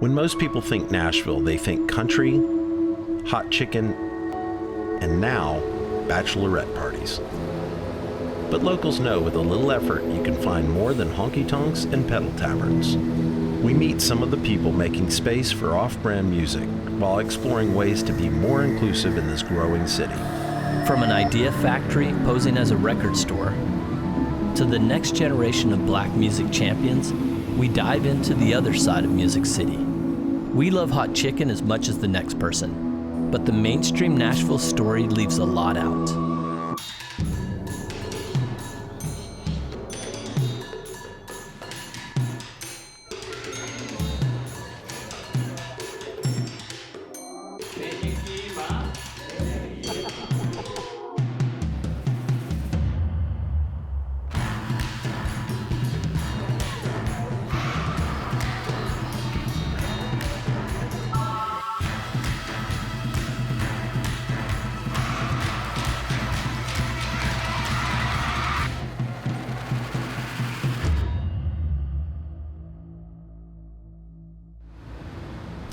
When most people think Nashville, they think country, hot chicken, and now, bachelorette parties. But locals know with a little effort you can find more than honky-tonks and pedal taverns. We meet some of the people making space for off-brand music while exploring ways to be more inclusive in this growing city. From an idea factory posing as a record store to the next generation of black music champions, we dive into the other side of Music City. We love hot chicken as much as the next person, but the mainstream Nashville story leaves a lot out.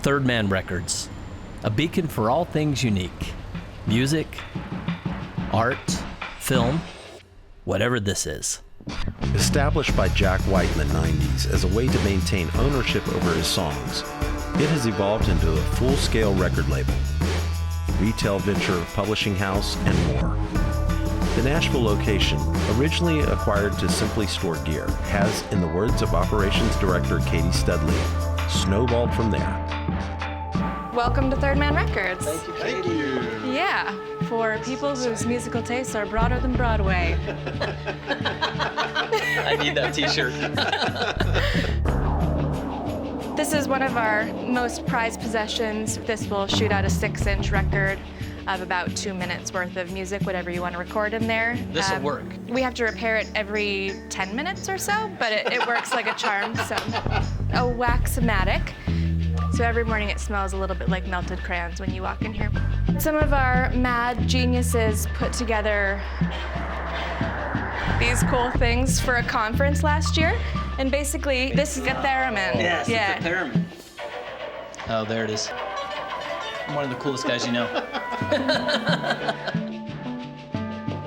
Third Man Records, a beacon for all things unique. Music, art, film, whatever this is. Established by Jack White in the 90s as a way to maintain ownership over his songs, it has evolved into a full-scale record label, retail venture, publishing house, and more. The Nashville location, originally acquired to simply store gear, has, in the words of operations director Katie Studley, snowballed from there. Welcome to Third Man Records. Thank you, Katie. Thank you. Yeah, for people whose musical tastes are broader than Broadway. I need that t-shirt. This is one of our most prized possessions. This will shoot out a 6-inch record of about 2 minutes worth of music, whatever you want to record in there. This'll work. We have to repair it every 10 minutes or so, but it works like a charm, so. A Wax-O-Matic. So every morning it smells a little bit like melted crayons when you walk in here. Some of our mad geniuses put together these cool things for a conference last year. And basically, this is a theremin. Yes, yeah. It's a theremin. Oh, there it is. I'm one of the coolest guys you know.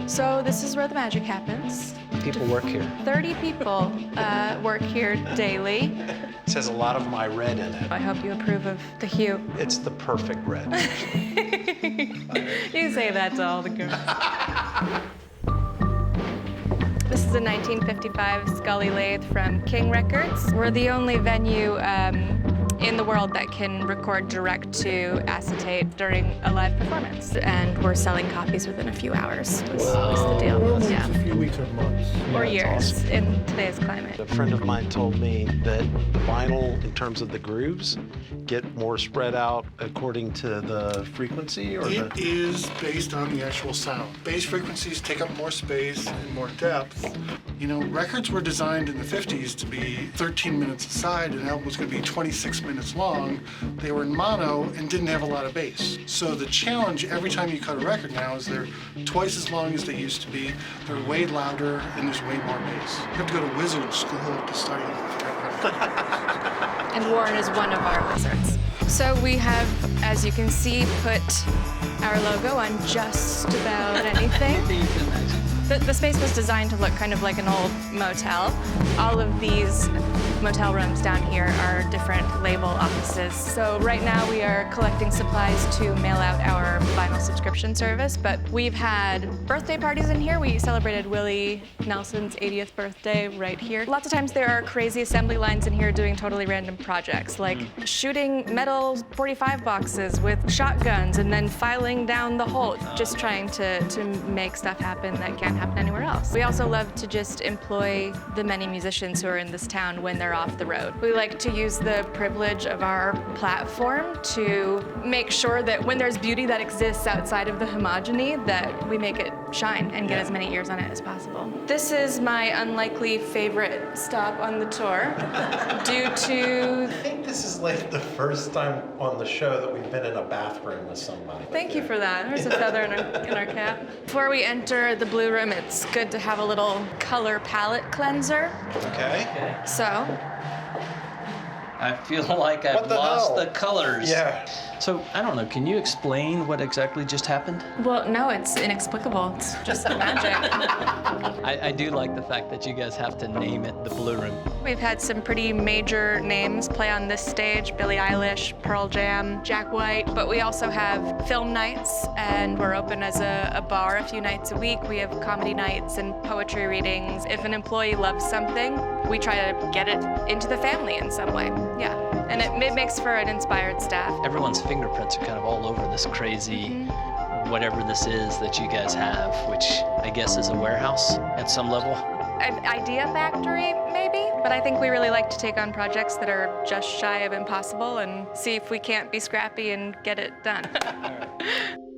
So this is where the magic happens. People work here. 30 people work here daily. It says a lot of my red in it. I hope you approve of the hue. It's the perfect red. You say that to all the girls. This is a 1955 Scully lathe from King Records. We're the only venue in the world that can record direct to acetate during a live performance. And we're selling copies within a few hours, was the deal. Yeah. A few weeks or months. Or years awesome. in today's climate. A friend of mine told me that the vinyl, in terms of the grooves, get more spread out according to the frequency, or It is based on the actual sound. Bass frequencies take up more space and more depth. You know, records were designed in the 50s to be 13 minutes a side, and an album was going to be 26 minutes long. They were in mono and didn't have a lot of bass. So the challenge every time you cut a record now is they're twice as long as they used to be, they're way louder, and there's way more bass. You have to go to wizard school to study. And Warren is one of our wizards. So we have, as you can see, put our logo on just about anything. The space was designed to look kind of like an old motel. All of these motel rooms down here are different label offices. So right now we are collecting supplies to mail out our vinyl subscription service, but we've had birthday parties in here. We celebrated Willie Nelson's 80th birthday right here. Lots of times there are crazy assembly lines in here doing totally random projects, like shooting metal 45 boxes with shotguns and then filing down the hole, just trying to make stuff happen that can't happen anywhere else. We also love to just employ the many musicians who are in this town when they're off the road. We like to use the privilege of our platform to make sure that when there's beauty that exists outside of the homogeny, that we make it shine and get as many ears on it as possible. This is my unlikely favorite stop on the tour due to... I think this is like the first time on the show that we've been in a bathroom with somebody. Thank you for that. There's a feather in our cap. Before we enter the blue room, it's good to have a little color palette cleanser. Okay. So, I feel like I've What the lost hell? the colors. Yeah. So, I don't know, can you explain what exactly just happened? Well, no, it's inexplicable. It's just magic. I do like the fact that you guys have to name it the Blue Room. We've had some pretty major names play on this stage: Billie Eilish, Pearl Jam, Jack White. But we also have film nights, and we're open as a bar a few nights a week. We have comedy nights and poetry readings. If an employee loves something, we try to get it into the family in some way. Yeah, and it makes for an inspired staff. Everyone's fingerprints are kind of all over this crazy whatever this is that you guys have, which I guess is a warehouse at some level. An idea factory, maybe? But I think we really like to take on projects that are just shy of impossible and see if we can't be scrappy and get it done.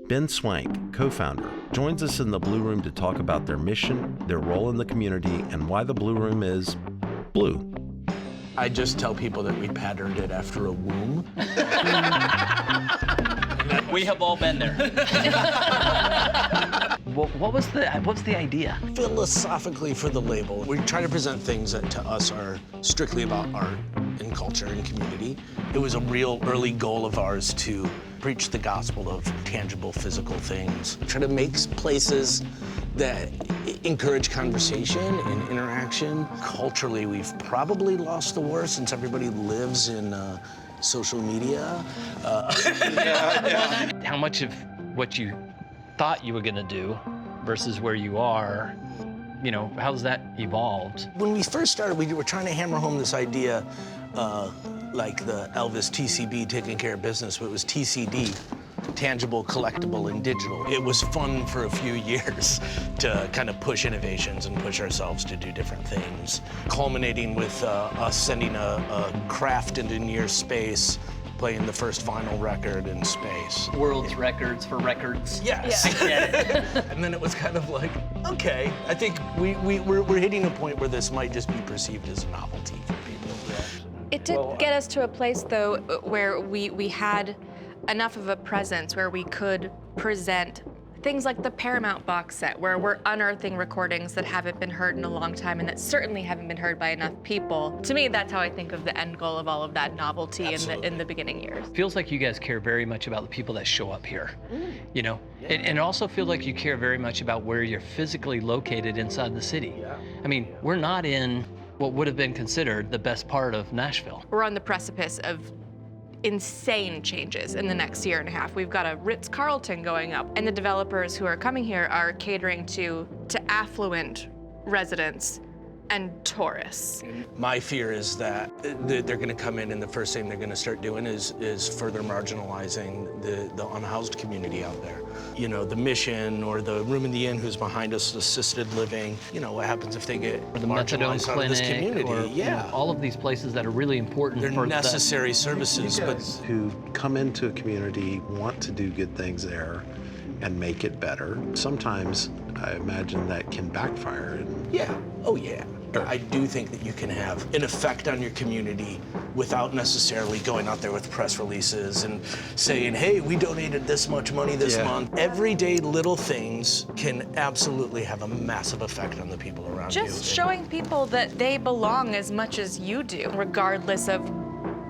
Ben Swank, co-founder, joins us in the Blue Room to talk about their mission, their role in the community, and why the Blue Room is blue. I just tell people that we patterned it after a womb. We have all been there. What's the idea? Philosophically for the label, we try to present things that to us are strictly about art and culture and community. It was a real early goal of ours to preach the gospel of tangible physical things. Try to make places that encourage conversation and interaction. Culturally, we've probably lost the war since everybody lives in social media. How much of what you thought you were gonna do versus where you are, you know, how's that evolved? When we first started, we were trying to hammer home this idea like the Elvis TCB, taking care of business, but it was TCD, tangible, collectible, and digital. It was fun for a few years to kind of push innovations and push ourselves to do different things, culminating with us sending a craft into near space, playing the first vinyl record in space. World's records for records. Yes. I get it. And then it was kind of like, okay, I think we're hitting a point where this might just be perceived as a novelty for people. It did get us to a place, though, where we had enough of a presence where we could present things like the Paramount box set, where we're unearthing recordings that haven't been heard in a long time and that certainly haven't been heard by enough people. To me, that's how I think of the end goal of all of that novelty in the beginning years. Feels like you guys care very much about the people that show up here, you know? And it also feels like you care very much about where you're physically located inside the city. I mean, we're not in what would have been considered the best part of Nashville. We're on the precipice of insane changes in the next year and a half. We've got a Ritz-Carlton going up, and the developers who are coming here are catering to affluent residents and tourists. My fear is that they're going to come in and the first thing they're going to start doing is further marginalizing the unhoused community out there. You know, the Mission or the Room in the Inn who's behind us, assisted living. You know, what happens if they get Or the methadone marginalized out of this clinic, community? or you know, all of these places that are really important They're for necessary services, but Who come into a community, want to do good things there and make it better. Sometimes I imagine that can backfire. yeah, oh yeah. I do think that you can have an effect on your community without necessarily going out there with press releases and saying, hey, we donated this much money this month. Everyday little things can absolutely have a massive effect on the people around you. Just showing people that they belong as much as you do, regardless of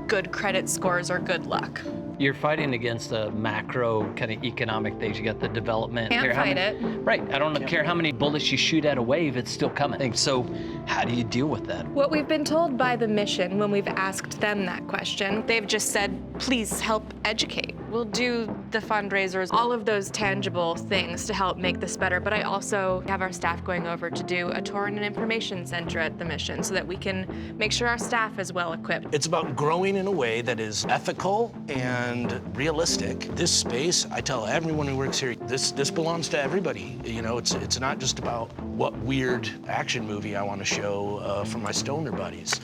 good credit scores or good luck. You're fighting against a macro kind of economic things. You got the development. Can't Care how fight many- it. Right. I don't care how many bullets you shoot at a wave, it's still coming. And so how do you deal with that? What we've been told by the Mission when we've asked them that question, they've just said, please help educate. We'll do the fundraisers, all of those tangible things to help make this better. But I also have our staff going over to do a tour and an information center at the Mission so that we can make sure our staff is well equipped. It's about growing in a way that is ethical and realistic. This space, I tell everyone who works here, this belongs to everybody. You know, it's not just about what weird action movie I want to show for my stoner buddies.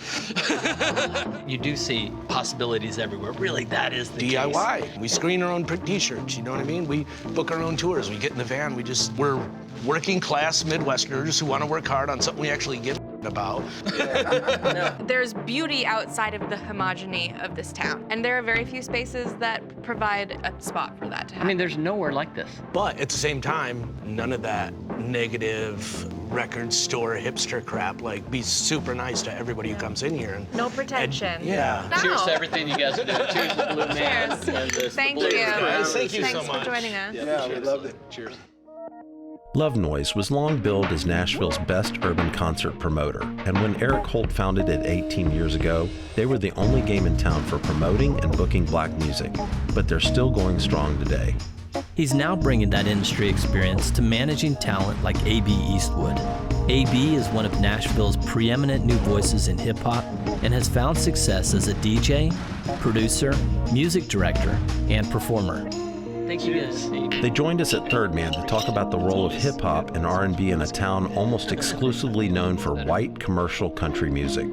You do see possibilities everywhere. Really, that is the DIY. case. We screen our own t-shirts, you know what I mean? We book our own tours. We get in the van. We're working class Midwesterners who want to work hard on something we actually give about. There's beauty outside of the homogeny of this town. And there are very few spaces that provide a spot for that to happen. I mean, there's nowhere like this. But at the same time, none of that negative record store hipster crap. Like, be super nice to everybody who comes in here. And, No pretension. yeah. No. Cheers to everything you guys are doing. Cheers to Blue Man. Cheers. And the Thank Blue you. Guys, thank you Thanks so much. for joining us. Yeah, we loved it. Cheers. LoveNoise was long billed as Nashville's best urban concert promoter, and when Eric Holt founded it 18 years ago, they were the only game in town for promoting and booking black music, but they're still going strong today. He's now bringing that industry experience to managing talent like A.B. Eastwood. A.B. is one of Nashville's preeminent new voices in hip-hop and has found success as a DJ, producer, music director, and performer. Thank you guys. They joined us at Third Man to talk about the role of hip-hop and R&B in a town almost exclusively known for white commercial country music.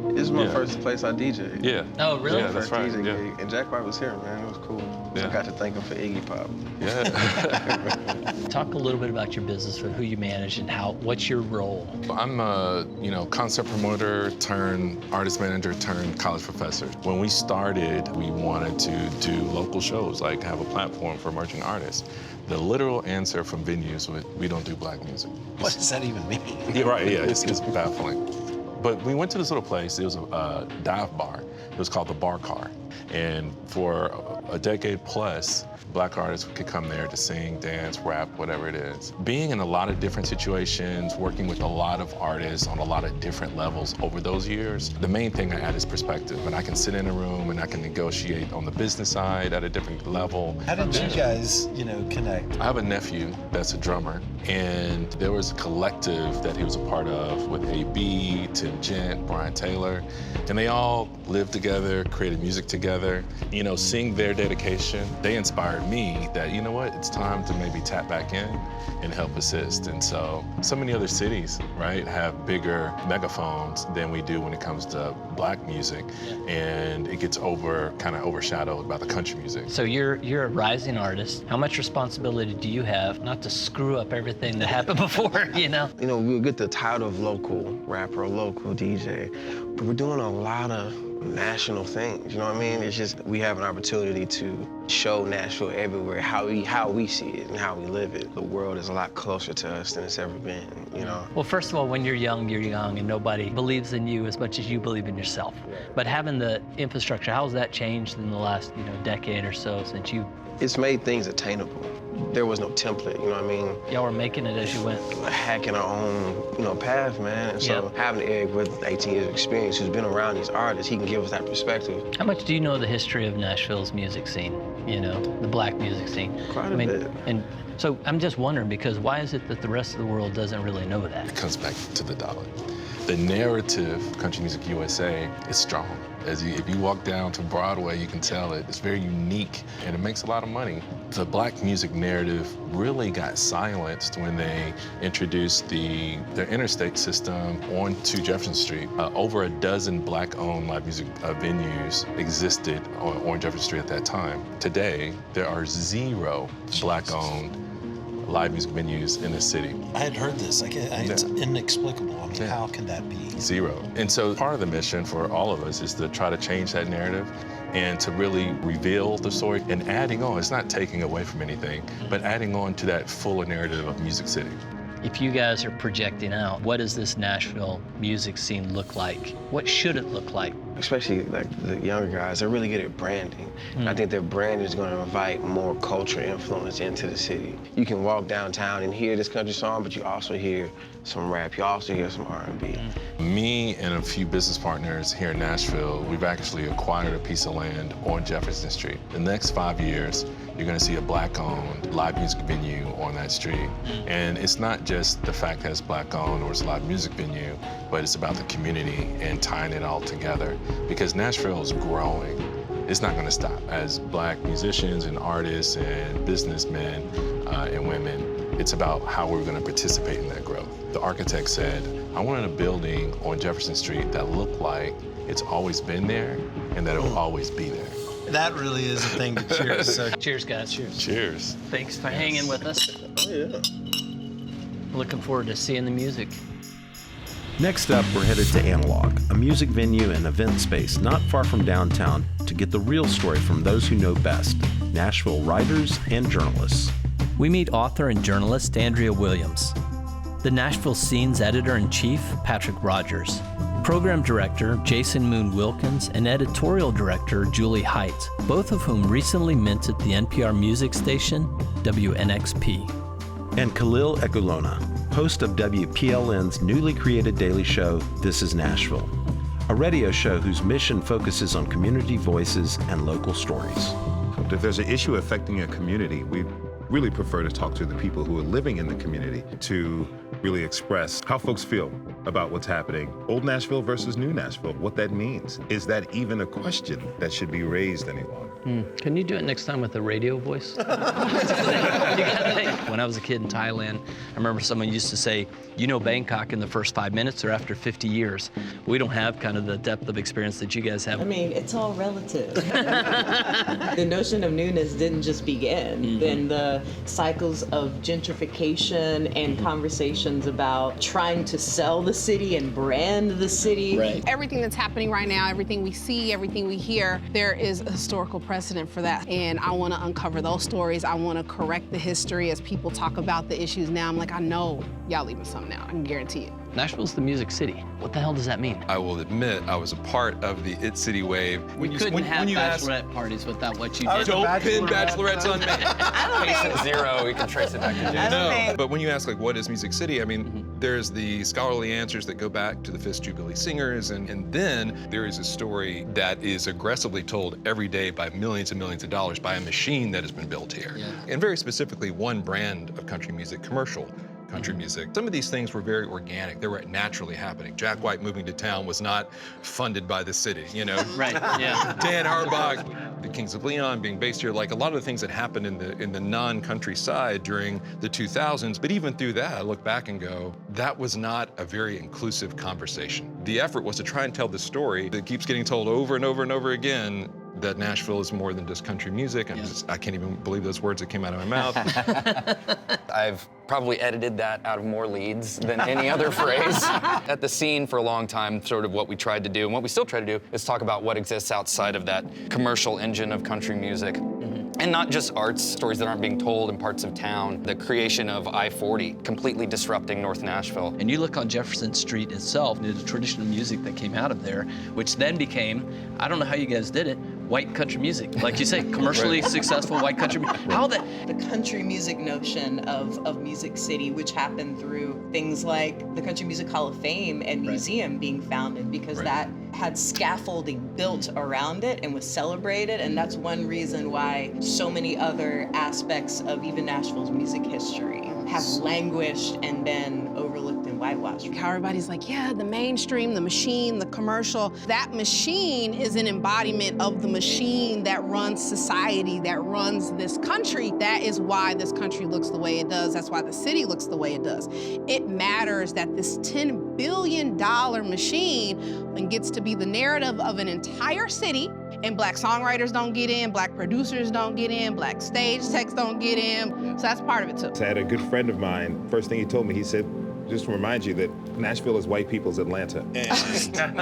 This is my first place I DJ'd. Yeah. Oh, really? Yeah, that's right. DJ Yeah. gig. And Jack White was here, man. It was cool. So Yeah. I got to thank him for Iggy Pop. Yeah. Talk a little bit about your business, for who you manage and what's your role? I'm a, concert promoter turned artist manager turned college professor. When we started, we wanted to do local shows, like have a platform for emerging artists. The literal answer from venues was, we don't do black music. What does that even mean? Yeah, right, yeah, it's baffling. But we went to this little place, it was a dive bar. It was called the Bar Car. And for a decade plus, black artists could come there to sing, dance, rap, whatever it is. Being in a lot of different situations, working with a lot of artists on a lot of different levels over those years, the main thing I add is perspective. And I can sit in a room and I can negotiate on the business side at a different level. How did you guys, connect? I have a nephew that's a drummer, and there was a collective that he was a part of with A.B., Tim Gent, Brian Taylor, and they all lived together, created music together. Seeing their dedication, they inspired me that, you know what, it's time to maybe tap back in and help assist. And so many other cities, right, have bigger megaphones than we do when it comes to black music, and it gets kind of overshadowed by the country music. So you're a rising artist. How much responsibility do you have not to screw up everything that happened before, We'll get the title of local rapper or local DJ, but we're doing a lot of national things, you know what I mean? It's just we have an opportunity to show Nashville everywhere, how we see it and how we live it. The world is a lot closer to us than it's ever been, Well, first of all, when you're young, and nobody believes in you as much as you believe in yourself. But having the infrastructure, how has that changed in the last, decade or so since you... It's made things attainable. There was no template, you know what I mean? Y'all were making it as you went. Hacking our own, path, man. And so having Eric with 18 years of experience who's been around these artists, he can give us that perspective. How much do you know the history of Nashville's music scene, the black music scene? Quite a bit. And so I'm just wondering, because why is it that the rest of the world doesn't really know that? It comes back to the dollar. The narrative, Country Music USA, is strong. If you walk down to Broadway, you can tell it. It's very unique, and it makes a lot of money. The black music narrative really got silenced when they introduced their interstate system onto Jefferson Street. Over a dozen black-owned live music venues existed on Jefferson Street at that time. Today, there are 0 black-owned live music venues in the city. I had heard this. It's inexplicable. How can that be? 0. And so part of the mission for all of us is to try to change that narrative and to really reveal the story and adding on. It's not taking away from anything, but adding on to that fuller narrative of Music City. If you guys are projecting out, what does this Nashville music scene look like? What should it look like? Especially like the younger guys, they're really good at branding. I think their brand is going to invite more culture influence into the city. You can walk downtown and hear this country song, but you also hear some rap, you also hear some R&B. Me and a few business partners here in Nashville, we've actually acquired a piece of land on Jefferson Street. The next 5 years, you're gonna see a black-owned live music venue on that street. And it's not just the fact that it's black-owned or it's a live music venue, but it's about the community and tying it all together. Because Nashville is growing. It's not gonna stop. As black musicians and artists and businessmen and women, it's about how we're gonna participate in that growth. The architect said, I wanted a building on Jefferson Street that looked like it's always been there and that it will always be there. That really is a thing to cheers. So. Cheers, guys. Cheers. Cheers. Thanks for hanging with us. Oh, yeah. Looking forward to seeing the music. Next up, we're headed to Analog, a music venue and event space not far from downtown, to get the real story from those who know best, Nashville writers and journalists. We meet author and journalist Andrea Williams. The Nashville Scene's editor-in-chief, Patrick Rogers. Program director, Jason Moon Wilkins, and editorial director, Julie Heights, both of whom recently minted the NPR music station, WNXP. And Khalil Ekulona, host of WPLN's newly created daily show, This is Nashville, a radio show whose mission focuses on community voices and local stories. If there's an issue affecting a community, we really prefer to talk to the people who are living in the community to really express how folks feel about what's happening. Old Nashville versus new Nashville, what that means. Is that even a question that should be raised any longer? Can you do it next time with a radio voice? When I was a kid in Thailand, I remember someone used to say, you know Bangkok in the first 5 minutes or after 50 years. We don't have kind of the depth of experience that you guys have. I mean, it's all relative. The notion of newness didn't just begin. Then the cycles of gentrification and conversations about trying to sell the city and brand the city. Right. Everything that's happening right now, everything we see, everything we hear, there is a historical precedent for that. And I want to uncover those stories. I want to correct the history as people talk about the issues now. I'm like, I know y'all leaving something out. I can guarantee it. Nashville's the music city. What the hell does that mean? I will admit I was a part of the It City wave. We couldn't have bachelorette parties without what you did. Don't pin bachelorettes on me. Patient zero, we can trace it back to Jason. No, but when you ask, like, what is Music City? I mean, there's the scholarly answers that go back to the Fifth Jubilee Singers, and then there is a story that is aggressively told every day by millions and millions of dollars by a machine that has been built here. Yeah. And very specifically, one brand of country music, commercial country music. Some of these things were very organic. They were naturally happening. Jack White moving to town was not funded by the city, you know? Right, yeah. Dan Auerbach, the Kings of Leon being based here, like a lot of the things that happened in the non-country side during the 2000s, but even through that, I look back and go, that was not a very inclusive conversation. The effort was to try and tell the story that keeps getting told over and over and over again, that Nashville is more than just country music. I can't even believe those words that came out of my mouth. I've probably edited that out of more leads than any other phrase. At the Scene for a long time, sort of what we tried to do, and what we still try to do, is talk about what exists outside of that commercial engine of country music. And not just arts, stories that aren't being told in parts of town. The creation of I-40, completely disrupting North Nashville. And you look on Jefferson Street itself, the traditional music that came out of there, which then became, I don't know how you guys did it, white country music. Like you say, commercially successful white country music. How that? The country music notion of Music City, which happened through things like the Country Music Hall of Fame and Museum being founded, because that had scaffolding built around it and was celebrated, and that's one reason why so many other aspects of even Nashville's music history have languished and been overlooked and whitewashed. How everybody's like, yeah, the mainstream, the machine, the commercial. That machine is an embodiment of the machine that runs society, that runs this country. That is why this country looks the way it does. That's why the city looks the way it does. It matters that this $10 billion machine gets to be the narrative of an entire city, and Black songwriters don't get in, Black producers don't get in, Black stage techs don't get in. So that's part of it too. I had a good friend of mine, first thing he told me, he said, just to remind you that Nashville is white people's Atlanta. And I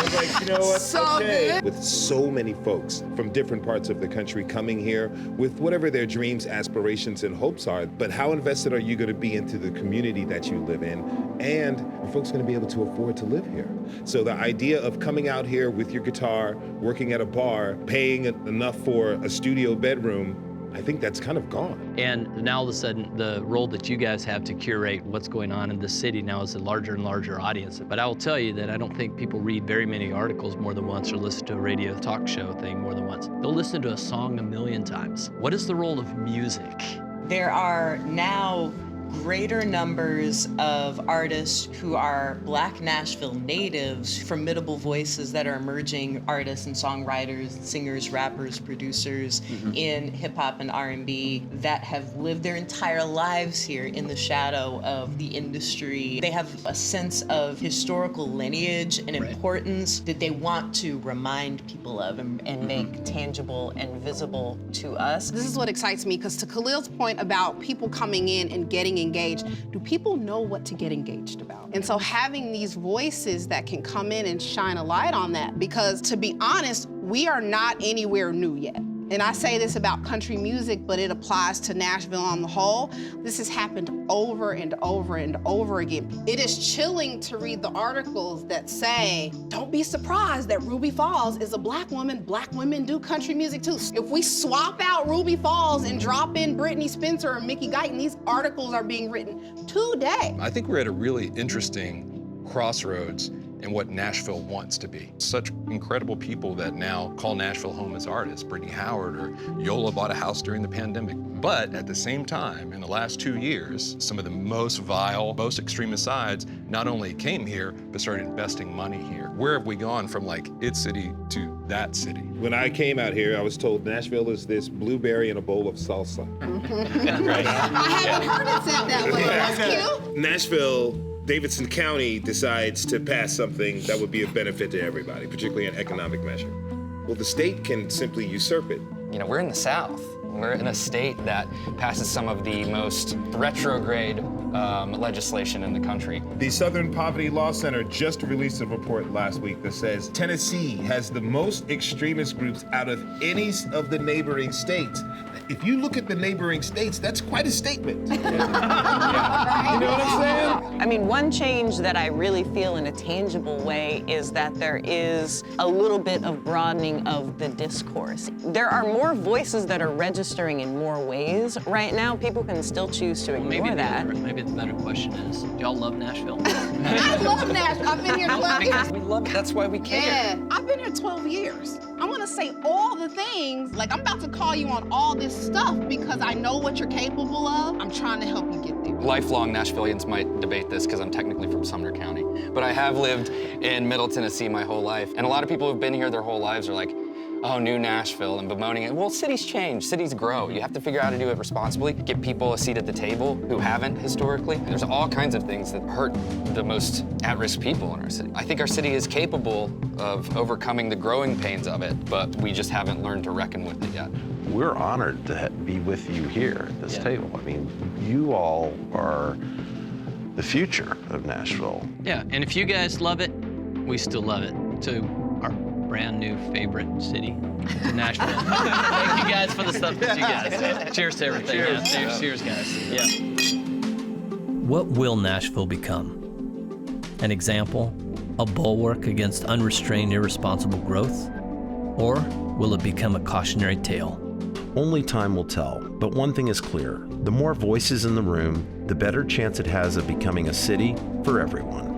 was like, you know what, so good. With so many folks from different parts of the country coming here with whatever their dreams, aspirations, and hopes are, but how invested are you gonna be into the community that you live in? And are folks gonna be able to afford to live here? So the idea of coming out here with your guitar, working at a bar, paying enough for a studio bedroom, I think that's kind of gone. And now all of a sudden, the role that you guys have to curate what's going on in the city now is a larger and larger audience. But I will tell you that I don't think people read very many articles more than once or listen to a radio talk show thing more than once. They'll listen to a song 1,000,000 times. What is the role of music? There are now greater numbers of artists who are Black Nashville natives, formidable voices that are emerging artists and songwriters, singers, rappers, producers in hip hop and R&B that have lived their entire lives here in the shadow of the industry. They have a sense of historical lineage and importance that they want to remind people of and make tangible and visible to us. This is what excites me, because to Khalil's point about people coming in and getting engaged, do people know what to get engaged about? And so having these voices that can come in and shine a light on that, because to be honest, we are not anywhere new yet. And I say this about country music, but it applies to Nashville on the whole. This has happened over and over and over again. It is chilling to read the articles that say, don't be surprised that Ruby Falls is a black woman. Black women do country music too. If we swap out Ruby Falls and drop in Brittany Spencer or Mickey Guyton, these articles are being written today. I think we're at a really interesting crossroads in what Nashville wants to be. Such incredible people that now call Nashville home as artists. Brittany Howard or Yola bought a house during the pandemic. But at the same time, in the last 2 years, some of the most vile, most extremist sides not only came here, but started investing money here. Where have we gone from like its city to that city? When I came out here, I was told Nashville is this blueberry in a bowl of salsa. I haven't heard it said that way. That's cute. Nashville, Davidson County decides to pass something that would be a benefit to everybody, particularly an economic measure. Well, the state can simply usurp it. You know, we're in the South. We're in a state that passes some of the most retrograde legislation in the country. The Southern Poverty Law Center just released a report last week that says Tennessee has the most extremist groups out of any of the neighboring states. If you look at the neighboring states, that's quite a statement. You know what I'm saying? I mean, one change that I really feel in a tangible way is that there is a little bit of broadening of the discourse. There are more voices that are registering in more ways. Right now, people can still choose to ignore that. Maybe the better question is, do y'all love Nashville? I love Nashville. I've been here 12 years. We love it. That's why we care. Yeah, I've been here 12 years. I want to say all the things, like I'm about to call you on all this stuff because I know what you're capable of. I'm trying to help you get there. Lifelong Nashvillians might debate this because I'm technically from Sumner County, but I have lived in Middle Tennessee my whole life. And a lot of people who've been here their whole lives are like, oh, new Nashville, and bemoaning it. Well, cities change, cities grow. You have to figure out how to do it responsibly, get people a seat at the table who haven't historically. There's all kinds of things that hurt the most at-risk people in our city. I think our city is capable of overcoming the growing pains of it, but we just haven't learned to reckon with it yet. We're honored to be with you here at this table. I mean, you all are the future of Nashville. Yeah, and if you guys love it, we still love it. So our brand new favorite city, Nashville. Thank you guys for the stuff that you guys do. Cheers to everything. Cheers. Yeah, cheers, guys. Yeah. What will Nashville become? An example? A bulwark against unrestrained, irresponsible growth? Or will it become a cautionary tale? Only time will tell, but one thing is clear. The more voices in the room, the better chance it has of becoming a city for everyone.